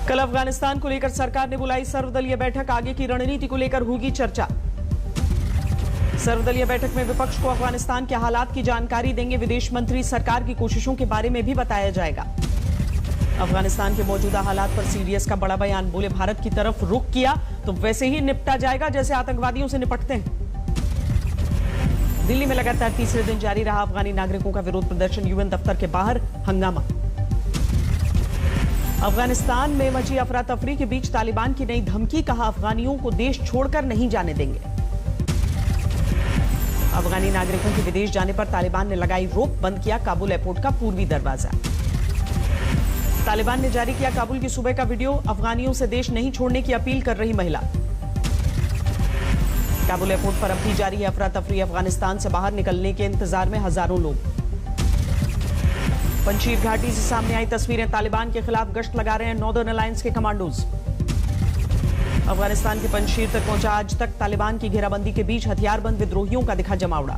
कल अफगानिस्तान को लेकर सरकार ने बुलाई सर्वदलीय बैठक, आगे की रणनीति को लेकर होगी चर्चा। सर्वदलीय बैठक में विपक्ष को अफगानिस्तान के हालात की जानकारी देंगे विदेश मंत्री, सरकार की कोशिशों के बारे में भी बताया जाएगा। अफगानिस्तान के मौजूदा हालात पर सीडीएस का बड़ा बयान, बोले भारत की तरफ रुख किया तो वैसे ही निपटा जाएगा जैसे आतंकवादियों से निपटते हैं। दिल्ली में लगातार तीसरे दिन जारी रहा अफगानी नागरिकों का विरोध प्रदर्शन, यूएन दफ्तर के बाहर हंगामा। अफगानिस्तान में मची अफरा तफरी के बीच तालिबान की नई धमकी, कहा अफगानियों को देश छोड़कर नहीं जाने देंगे। अफगानी नागरिकों के विदेश जाने पर तालिबान ने लगाई रोक, बंद किया काबुल एयरपोर्ट का पूर्वी दरवाजा। तालिबान ने जारी किया काबुल की सुबह का वीडियो, अफगानियों से देश नहीं छोड़ने की अपील कर रही महिला। काबुल एयरपोर्ट पर अब भी जारी है अफरा तफरी, अफगानिस्तान से बाहर निकलने के इंतजार में हजारों लोग। पंशीर घाटी से सामने आई तस्वीरें, तालिबान के खिलाफ गश्त लगा रहे हैं नॉर्दर्न अलायंस के कमांडोज। अफगानिस्तान के पंशीर तक पहुंचा आज तक तालिबान की घेराबंदी के बीच हथियारबंद विद्रोहियों का दिखा जमावड़ा।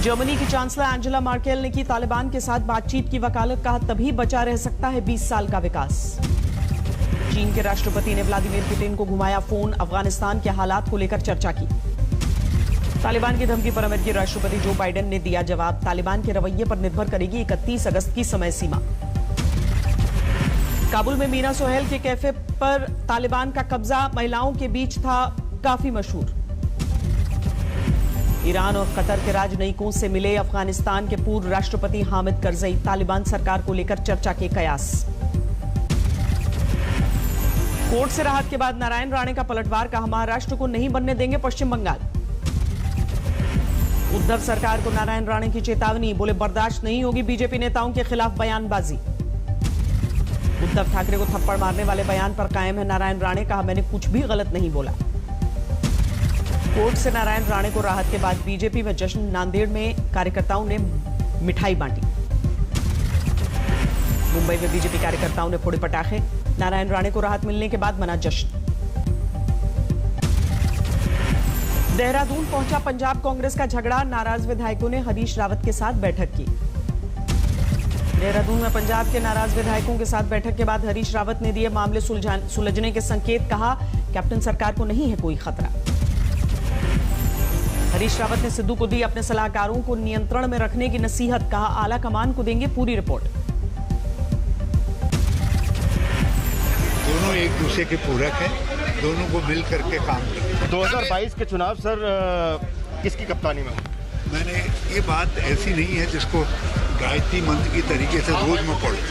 जर्मनी की चांसलर एंजेला मार्केल ने की तालिबान के साथ बातचीत की वकालत, कहा तभी बचा रह सकता है 20 साल का विकास। चीन के राष्ट्रपति ने व्लादिमीर पुतिन को घुमाया फोन, अफगानिस्तान के हालात को लेकर चर्चा की। तालिबान की धमकी पर अमेरिकी राष्ट्रपति जो बाइडेन ने दिया जवाब, तालिबान के रवैये पर निर्भर करेगी 31 अगस्त की समय सीमा। काबुल में मीना सोहेल के कैफे पर तालिबान का कब्जा महिलाओं के बीच था काफी मशहूर। ईरान और कतर के राजनयिकों से मिले अफगानिस्तान के पूर्व राष्ट्रपति हामिद करजई, तालिबान सरकार को लेकर चर्चा के कयास। कोर्ट से राहत के बाद नारायण राणे का पलटवार, कहा महाराष्ट्र को नहीं बनने देंगे पश्चिम बंगाल। उद्धव सरकार को नारायण राणे की चेतावनी, बोले बर्दाश्त नहीं होगी बीजेपी नेताओं के खिलाफ बयानबाजी। उद्धव ठाकरे को थप्पड़ मारने वाले बयान पर कायम है नारायण राणे, कहा मैंने कुछ भी गलत नहीं बोला। कोर्ट से नारायण राणे को राहत के बाद बीजेपी में जश्न, नांदेड़ में कार्यकर्ताओं ने मिठाई बांटी। मुंबई में बीजेपी कार्यकर्ताओं ने फोड़े पटाखे, नारायण राणे को राहत मिलने के बाद मना जश्न। देहरादून पहुंचा पंजाब कांग्रेस का झगड़ा, नाराज विधायकों ने हरीश रावत के साथ बैठक की। देहरादून में पंजाब के नाराज विधायकों के साथ बैठक के बाद हरीश रावत ने दिए मामले सुलझने के संकेत, कहा कैप्टन सरकार को नहीं है कोई खतरा। हरीश रावत ने सिद्धू को दी अपने सलाहकारों को नियंत्रण में रखने की नसीहत, कहा आला कमान को देंगे पूरी रिपोर्ट। दोनों एक दूसरे के पूरक हैं, दोनों को मिल करके काम करें। 2022 के चुनाव सर किसकी कप्तानी में? मैंने ये बात ऐसी नहीं है जिसको गायत्री मंत्र की तरीके से रोज में पढ़ूं।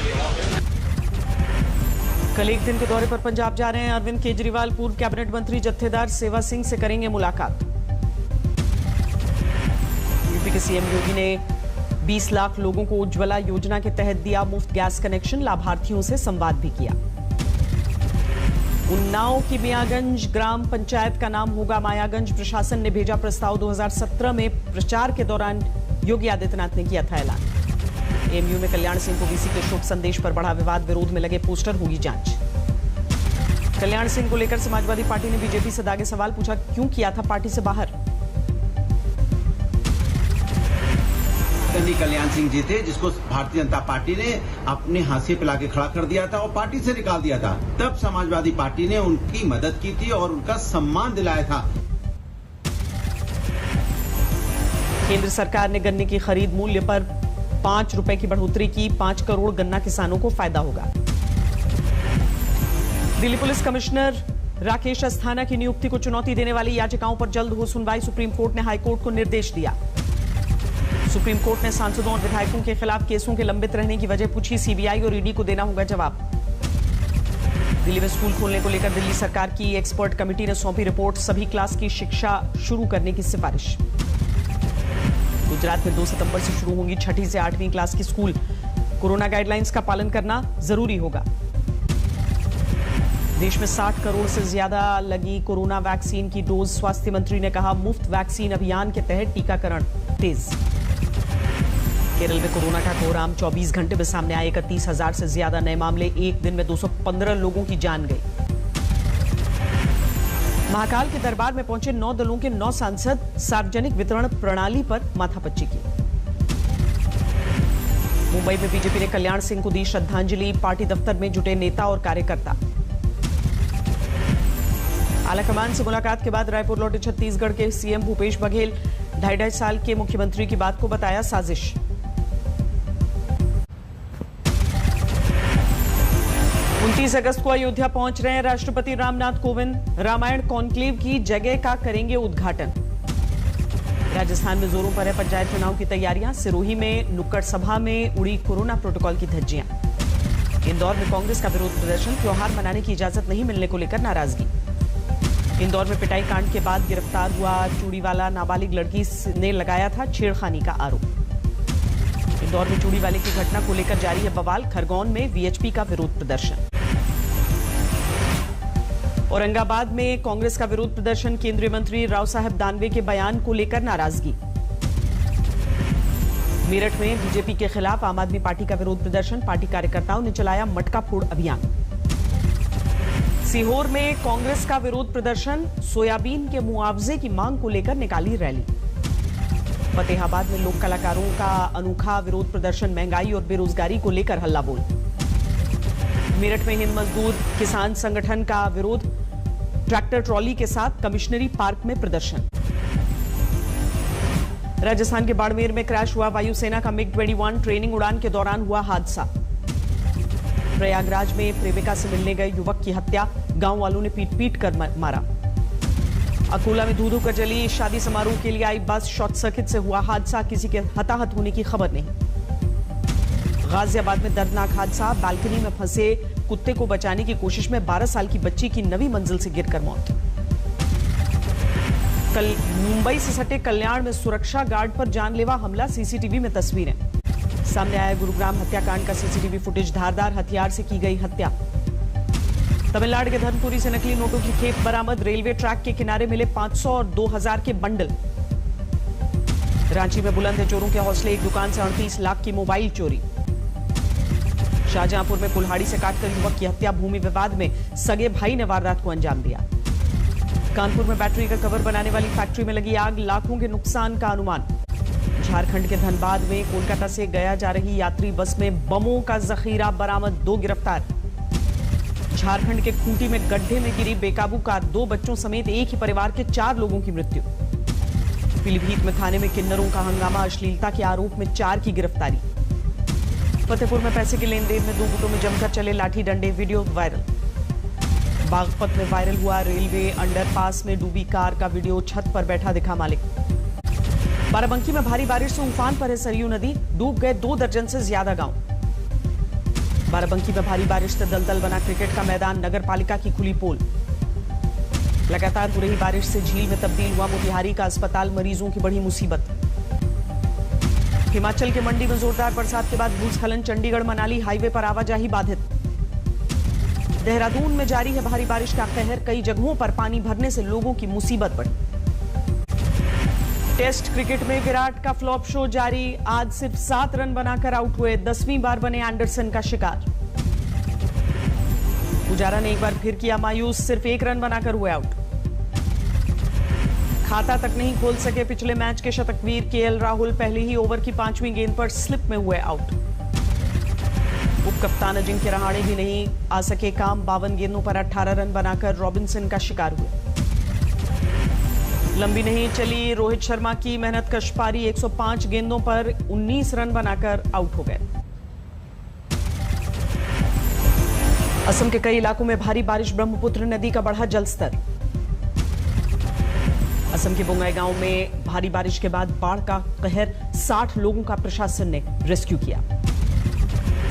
कल एक दिन के दौरे पर पंजाब जा रहे हैं अरविंद केजरीवाल, पूर्व कैबिनेट मंत्री जत्थेदार सेवा सिंह से करेंगे मुलाकात। यूपी के सीएम योगी ने 20 लाख लोगों को उज्ज्वला योजना के तहत दिया मुफ्त गैस कनेक्शन, लाभार्थियों से संवाद भी किया। उन्नाव की मियागंज ग्राम पंचायत का नाम होगा मायागंज, प्रशासन ने भेजा प्रस्ताव। 2017 में प्रचार के दौरान योगी आदित्यनाथ ने किया था ऐलान। एमयू में कल्याण सिंह को वीसी के शोक संदेश पर बढ़ा विवाद, विरोध में लगे पोस्टर, होगी जांच। कल्याण सिंह को लेकर समाजवादी पार्टी ने बीजेपी से दागे सवाल, पूछा क्यों किया था पार्टी से बाहर। कल्याण सिंह जी थे जिसको भारतीय जनता पार्टी ने अपने हाशिए पे लाके खड़ा कर दिया था और पार्टी से निकाल दिया था। तब समाजवादी पार्टी ने उनकी मदद की थी और उनका सम्मान दिलाया था। केंद्र सरकार ने गन्ने की खरीद मूल्य पर 5 रुपए की बढ़ोतरी की, 5 करोड़ गन्ना किसानों को फायदा होगा। दिल्ली पुलिस कमिश्नर राकेश अस्थाना की नियुक्ति को चुनौती देने वाली याचिकाओं पर जल्द हो सुनवाई, सुप्रीम कोर्ट ने हाईकोर्ट को निर्देश दिया। सुप्रीम कोर्ट ने सांसदों और विधायकों के खिलाफ केसों के लंबित रहने की वजह पूछी, सीबीआई और ईडी को देना होगा जवाब। दिल्ली में स्कूल खोलने को लेकर दिल्ली सरकार की एक्सपर्ट कमेटी ने सौंपी रिपोर्ट, सभी क्लास की शिक्षा शुरू करने की सिफारिश। गुजरात में 2 सितंबर से शुरू होंगी 6ठी से 8वीं क्लास की स्कूल, कोरोना गाइडलाइंस का पालन करना जरूरी होगा। देश में 60 करोड़ से ज्यादा लगी कोरोना वैक्सीन की डोज, स्वास्थ्य मंत्री ने कहा मुफ्त वैक्सीन अभियान के तहत टीकाकरण तेज। केरल में कोरोना का कोहराम, 24 घंटे में सामने आए 31,000 से ज्यादा नए मामले, एक दिन में 215 लोगों की जान गई। महाकाल के दरबार में पहुंचे 9 दलों के 9 सांसद, सार्वजनिक वितरण प्रणाली पर माथापच्ची की। मुंबई में बीजेपी ने कल्याण सिंह को दी श्रद्धांजलि, पार्टी दफ्तर में जुटे नेता और कार्यकर्ता। आलाकमान से मुलाकात के बाद रायपुर लौटे छत्तीसगढ़ के सीएम भूपेश बघेल, 2.5 साल के मुख्यमंत्री की बात को बताया साजिश। अगस्त को अयोध्या पहुंच रहे हैं राष्ट्रपति रामनाथ कोविंद, रामायण कॉन्क्लेव की जगह का करेंगे उद्घाटन। राजस्थान में जोरों पर है पंचायत चुनाव की तैयारियां, सिरोही में नुक्कड़ सभा में उड़ी कोरोना प्रोटोकॉल की धज्जियां। इंदौर में कांग्रेस का विरोध प्रदर्शन, त्योहार मनाने की इजाजत नहीं मिलने को लेकर नाराजगी। इंदौर में पिटाई कांड के बाद गिरफ्तार हुआ चूड़ीवाला नाबालिग लड़की ने लगाया था छेड़खानी का आरोप। इंदौर में चूड़ीवाले की घटना को लेकर जारी है बवाल, खरगोन में वीएचपी का विरोध प्रदर्शन। औरंगाबाद में कांग्रेस का विरोध प्रदर्शन, केंद्रीय मंत्री राव साहब दानवे के बयान को लेकर नाराजगी। मेरठ में बीजेपी के खिलाफ आम आदमी पार्टी का विरोध प्रदर्शन, पार्टी कार्यकर्ताओं ने चलाया मटका फोड़ अभियान। सीहोर में कांग्रेस का विरोध प्रदर्शन, सोयाबीन के मुआवजे की मांग को लेकर निकाली रैली। फतेहाबाद में लोक कलाकारों का अनोखा विरोध प्रदर्शन, महंगाई और बेरोजगारी को लेकर हल्ला बोल। मेरठ में हिंद मजदूर किसान संगठन का विरोध, ट्रैक्टर ट्रॉली के साथ कमिश्नरी पार्क में प्रदर्शन। राजस्थान के बाड़मेर में क्रैश हुआ वायुसेना का MiG-21, ट्रेनिंग उड़ान के दौरान हुआ हादसा। प्रयागराज में प्रेमिका से मिलने गए युवक की हत्या, गांव वालों ने पीट पीट कर मारा। अकोला में धू-धू कर जली शादी समारोह के लिए आई बस, शॉर्ट सर्किट से हुआ हादसा, किसी के हताहत होने की खबर नहीं। गाजियाबाद में दर्दनाक हादसा, बालकनी में फंसे कुत्ते को बचाने की कोशिश में 12 साल की बच्ची की 9वीं मंजिल से गिरकर मौत। कल मुंबई से सटे कल्याण में सुरक्षा गार्ड पर जानलेवा हमला, सीसीटीवी में तस्वीरें सामने आया। गुरुग्राम हत्याकांड का सीसीटीवी फुटेज, धारदार हथियार से की गई हत्या। तमिलनाडु के धर्मपुरी से नकली नोटों की खेप बरामद, रेलवे ट्रैक के किनारे मिले 500 और 2000 के बंडल। रांची में बुलंद है चोरों के हौसले, एक दुकान से 38 लाख की मोबाइल चोरी। शाहजहांपुर में कुल्हाड़ी से काटकर युवक की हत्या, भूमि विवाद में सगे भाई ने वारदात को अंजाम दिया। कानपुर में बैटरी का कवर बनाने वाली फैक्ट्री में लगी आग, लाखों के नुकसान का अनुमान। झारखंड के धनबाद में कोलकाता से गया जा रही यात्री बस में बमों का जखीरा बरामद, 2 गिरफ्तार। झारखंड के खूंटी में गड्ढे में गिरी बेकाबू कार, 2 बच्चों समेत एक ही परिवार के 4 लोगों की मृत्यु। पीलीभीत में थाने में किन्नरों का हंगामा, अश्लीलता के आरोप में 4 की गिरफ्तारी। फतेहपुर में पैसे के लेन देन में 2 गुटों में जमकर चले लाठी डंडे, वीडियो वायरल। बागपत में वायरल हुआ रेलवे अंडरपास में डूबी कार का वीडियो, छत पर बैठा दिखा मालिक। बाराबंकी में भारी बारिश से उफान पर है सरयू नदी, डूब गए 2 दर्जन से ज्यादा गांव। बाराबंकी में भारी बारिश से दलदल बना क्रिकेट का मैदान, नगर पालिका की खुली पोल। लगातार हो रही बारिश से झील में तब्दील हुआ मोतिहारी का अस्पताल, मरीजों की बड़ी मुसीबत। हिमाचल के मंडी में जोरदार बरसात के बाद भूस्खलन, चंडीगढ़ मनाली हाईवे पर आवाजाही बाधित। देहरादून में जारी है भारी बारिश का कहर, कई जगहों पर पानी भरने से लोगों की मुसीबत बढ़ी। टेस्ट क्रिकेट में विराट का फ्लॉप शो जारी, आज सिर्फ 7 रन बनाकर आउट हुए, 10वीं बार बने एंडरसन का शिकार। पुजारा ने एक बार फिर किया मायूस, सिर्फ 1 रन बनाकर हुए आउट। खाता तक नहीं खोल सके पिछले मैच के शतकवीर केएल राहुल, पहले ही ओवर की 5वीं गेंद पर स्लिप में हुए आउट। उप कप्तान अजिंक्य रहाणे भी नहीं आ सके काम, 52 गेंदों पर 18 रन बनाकर रॉबिन्सन का शिकार हुए। लंबी नहीं चली रोहित शर्मा की मेहनतकश पारी, 105 गेंदों पर 19 रन बनाकर आउट हो गए। असम के कई इलाकों में भारी बारिश, ब्रह्मपुत्र नदी का बढ़ा जलस्तर। असम के बोंगाईगांव में भारी बारिश के बाद बाढ़ का कहर, 60 लोगों का प्रशासन ने रेस्क्यू किया।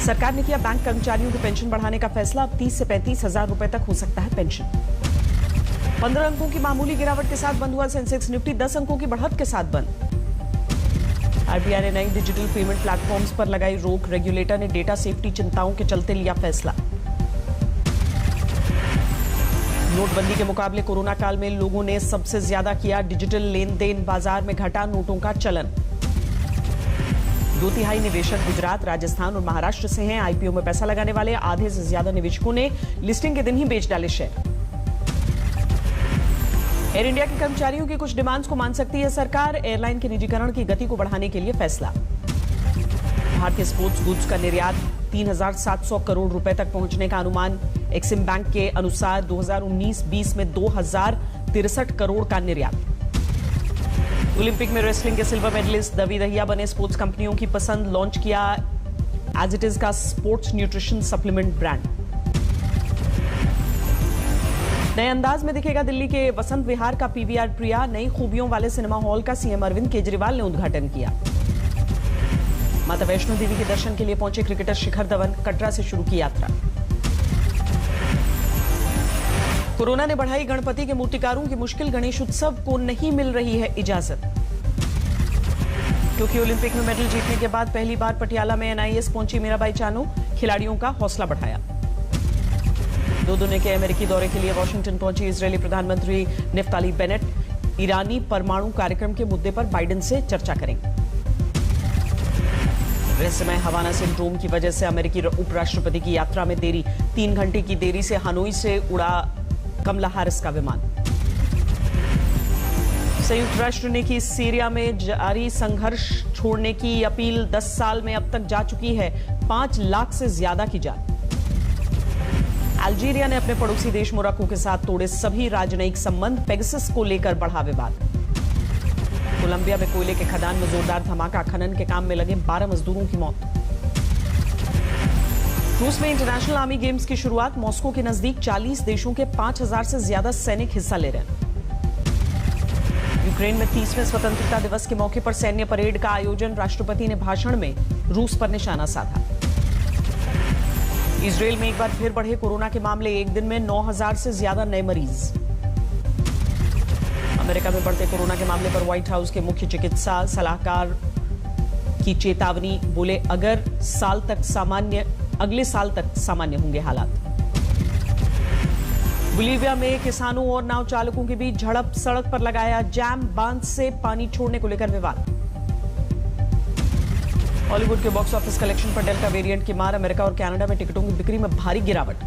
सरकार ने किया बैंक कर्मचारियों की पेंशन बढ़ाने का फैसला, अब 30 से 35 हजार रुपए तक हो सकता है पेंशन। 15 अंकों की मामूली गिरावट के साथ बंद हुआ सेंसेक्स, निफ्टी 10 अंकों की बढ़त के साथ बंद। आरबीआई ने नई डिजिटल पेमेंट प्लेटफॉर्म्स पर लगाई रोक, रेगुलेटर ने डेटा सेफ्टी चिंताओं के चलते लिया फैसला। नोटबंदी के मुकाबले कोरोना काल में लोगों ने सबसे ज्यादा किया डिजिटल लेन देन, बाजार में घटा नोटों का चलन। 2/3 निवेशक गुजरात, राजस्थान और महाराष्ट्र से हैं। आईपीओ में पैसा लगाने वाले आधे से ज्यादा निवेशकों ने लिस्टिंग के दिन ही बेच डाले शेयर। एयर इंडिया के कर्मचारियों की कुछ डिमांड्स को मान सकती है सरकार, एयरलाइन के निजीकरण की गति को बढ़ाने के लिए फैसला। भारतीय स्पोर्ट्स गुड्स का निर्यात 3,700 करोड़ रुपए तक पहुंचने का अनुमान। एक्सिम बैंक के अनुसार 2019-20 में 2,063 करोड़ का निर्यात। ओलंपिक में रेसलिंग के सिल्वर मेडलिस्ट दवी दहिया बने स्पोर्ट्स कंपनियों की पसंद। लॉन्च किया एज इट इज का स्पोर्ट्स न्यूट्रिशन सप्लीमेंट ब्रांड। नए अंदाज में दिखेगा दिल्ली के वसंत विहार का पीवीआर प्रिया। नई खूबियों वाले सिनेमा हॉल का सीएम अरविंद केजरीवाल ने उद्घाटन किया। माता वैष्णो देवी के दर्शन के लिए पहुंचे क्रिकेटर शिखर धवन। कटरा से शुरू की यात्रा। कोरोना ने बढ़ाई गणपति के मूर्तिकारों की मुश्किल। गणेश उत्सव को नहीं मिल रही है इजाजत। क्योंकि ओलंपिक में मेडल जीतने के बाद पहली बार पटियाला में एनआईएस पहुंची मीराबाई चानू। खिलाड़ियों का हौसला बढ़ाया। 2 दिन के अमेरिकी दौरे के लिए वॉशिंगटन पहुंची इजरायली प्रधानमंत्री निफ्ताली बेनेट। ईरानी परमाणु कार्यक्रम के मुद्दे पर बाइडेन से चर्चा करेंगे। रहस्यमय हवाना सिंड्रोम की वजह से अमेरिकी उपराष्ट्रपति की यात्रा में देरी। 3 घंटे की देरी से हनोई से उड़ा कमला हैरिस का विमान। संयुक्त राष्ट्र ने की सीरिया में जारी संघर्ष छोड़ने की अपील। 10 साल में अब तक जा चुकी है 5 लाख से ज्यादा की जान। अल्जीरिया ने अपने पड़ोसी देश मोरक्को के साथ तोड़े सभी राजनयिक संबंध। पेगासस को लेकर बढ़ा विवाद। कोलंबिया में कोयले के खदान में जोरदार धमाका। खनन के काम में लगे 12 मजदूरों की मौत। रूस में इंटरनेशनल आर्मी गेम्स की शुरुआत। मॉस्को के नजदीक 40 देशों के 5,000 से ज्यादा सैनिक हिस्सा ले रहे हैं। यूक्रेन में 30वें स्वतंत्रता दिवस के मौके पर सैन्य परेड का आयोजन। राष्ट्रपति ने भाषण में रूस पर निशाना साधा। इजरायल में एक बार फिर बढ़े कोरोना के मामले। एक दिन में 9,000 से ज्यादा नए मरीज। अमेरिका में बढ़ते कोरोना के मामले पर व्हाइट हाउस के मुख्य चिकित्सा सलाहकार की चेतावनी। बोले अगले साल तक सामान्य होंगे हालात। बोलीविया में किसानों और नाव चालकों के बीच झड़प। सड़क पर लगाया जैम। बांध से पानी छोड़ने को लेकर विवाद। हॉलीवुड के बॉक्स ऑफिस कलेक्शन पर डेल्टा वेरिएंट की मार। अमेरिका और कनाडा में टिकटों की बिक्री में भारी गिरावट।